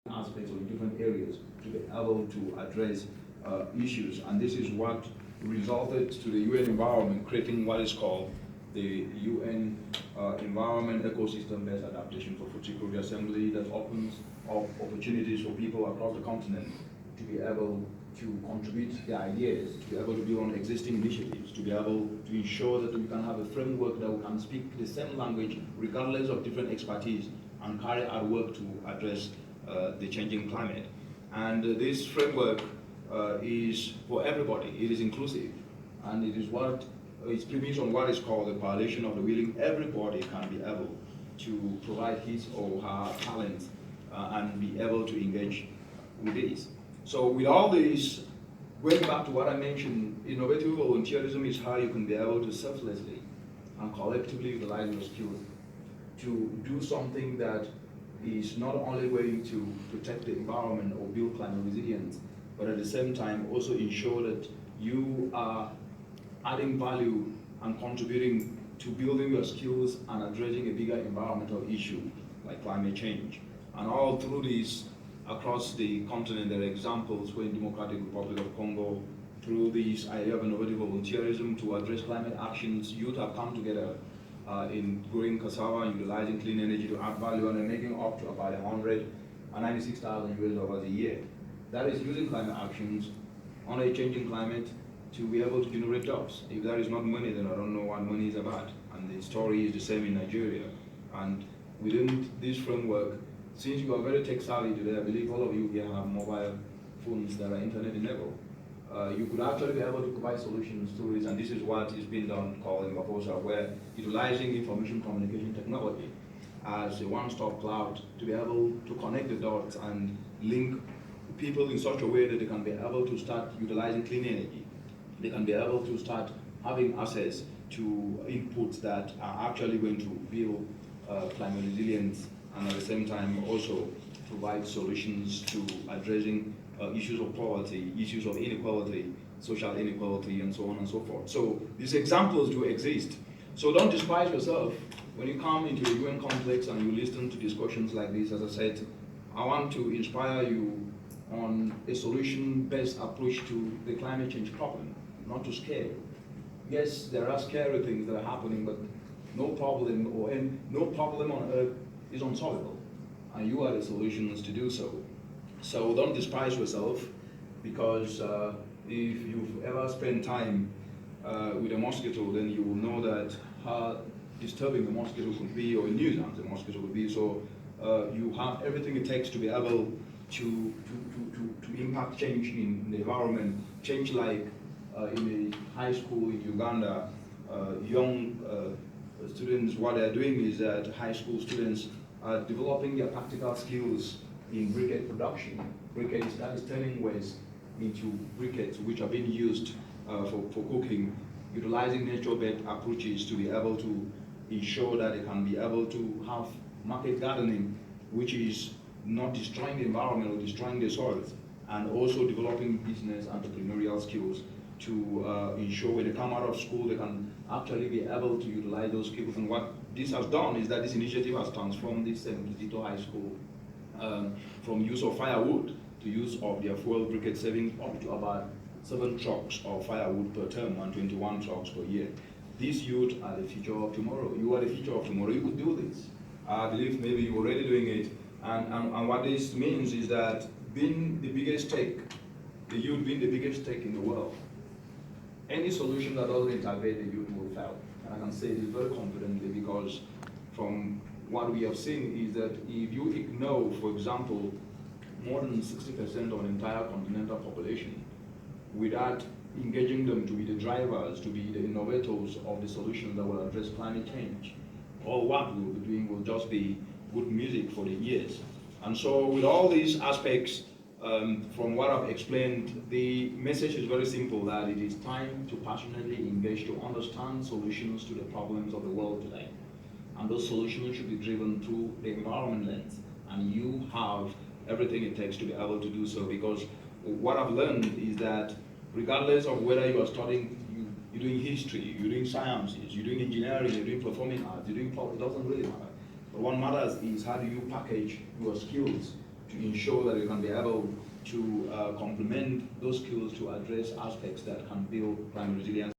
aspects or in different areas to be able to address issues. And this is what resulted to the UN environment creating what is called the UN Environment Ecosystem-Based Adaptation for Food Security Assembly that opens up opportunities for people across the continent to be able to contribute their ideas, to be able to build on existing initiatives, to be able to ensure that we can have a framework that we can speak the same language regardless of different expertise and carry out work to address the changing climate. And this framework is for everybody. It is inclusive, and it is what it's premised on what is called the coalition of the willing. Everybody can be able to provide his or her talents and be able to engage with this. So with all this, going back to what I mentioned, innovative volunteerism is how you can be able to selflessly and collectively utilize your skills to do something that is not only going to protect the environment or build climate resilience, but at the same time also ensure that you are adding value and contributing to building your skills and addressing a bigger environmental issue like climate change. And all through this, across the continent, there are examples where in Democratic Republic of Congo, through this idea of innovative volunteerism to address climate actions, youth have come together in growing cassava and utilizing clean energy to add value, and they're making up to about $196,000 a year. That is using climate actions on a changing climate to be able to generate jobs. If that is not money, then I don't know what money is about. And the story is the same in Nigeria. And within this framework, since you are very tech savvy today, I believe all of you here have mobile phones that are internet enabled. You could actually be able to provide solutions to this, and this is what is being done called in Maposa, where utilizing information communication technology as a one-stop cloud to be able to connect the dots and link people in such a way that they can be able to start utilizing clean energy. They can be able to start having access to inputs that are actually going to build climate resilience, and at the same time also provide solutions to addressing issues of poverty, issues of inequality, social inequality, and so on and so forth. So these examples do exist. So don't despise yourself. When you come into the UN complex and you listen to discussions like this, as I said, I want to inspire you on a solution-based approach to the climate change problem, not to scare you. Yes, there are scary things that are happening, but no problem on earth is unsolvable, and you are the solutions to do so. So don't despise yourself, because if you've ever spent time with a mosquito, then you will know that how disturbing the mosquito could be, or a nuisance the mosquito would be. So you have everything it takes to be able to impact change in the environment. Change like in a high school in Uganda, young students, what they're doing is that high school students are developing their practical skills in briquette production. Briquettes, that is turning waste into briquettes, which are being used for cooking, utilizing nature-based approaches to be able to ensure that they can be able to have market gardening, which is not destroying the environment or destroying the soils, and also developing business entrepreneurial skills to ensure when they come out of school, they can actually be able to utilize those skills. And what this has done is that this initiative has transformed this Tito High School from use of firewood to use of their fuel briquette, saving up to about 7 trucks of firewood per term and 21 trucks per year. These youth are the future of tomorrow. You are the future of tomorrow. You could do this. I believe maybe you're already doing it. And what this means is that being the biggest tech, the youth being the biggest tech in the world, any solution that doesn't integrate the youth will fail. And I can say this very confidently, because from what we have seen is that if you ignore, for example, more than 60% of an entire continental population without engaging them to be the drivers, to be the innovators of the solutions that will address climate change, all what we'll be doing will just be good music for the ears. And so with all these aspects, from what I've explained, the message is very simple, that it is time to passionately engage to understand solutions to the problems of the world today. And those solutions should be driven through the environment lens. And you have everything it takes to be able to do so, because what I've learned is that regardless of whether you are studying, you're doing history, you're doing sciences, you're doing engineering, you're doing performing arts, you're doing it doesn't really matter. But what matters is how do you package your skills to ensure that we can be able to complement those skills to address aspects that can build climate resilience.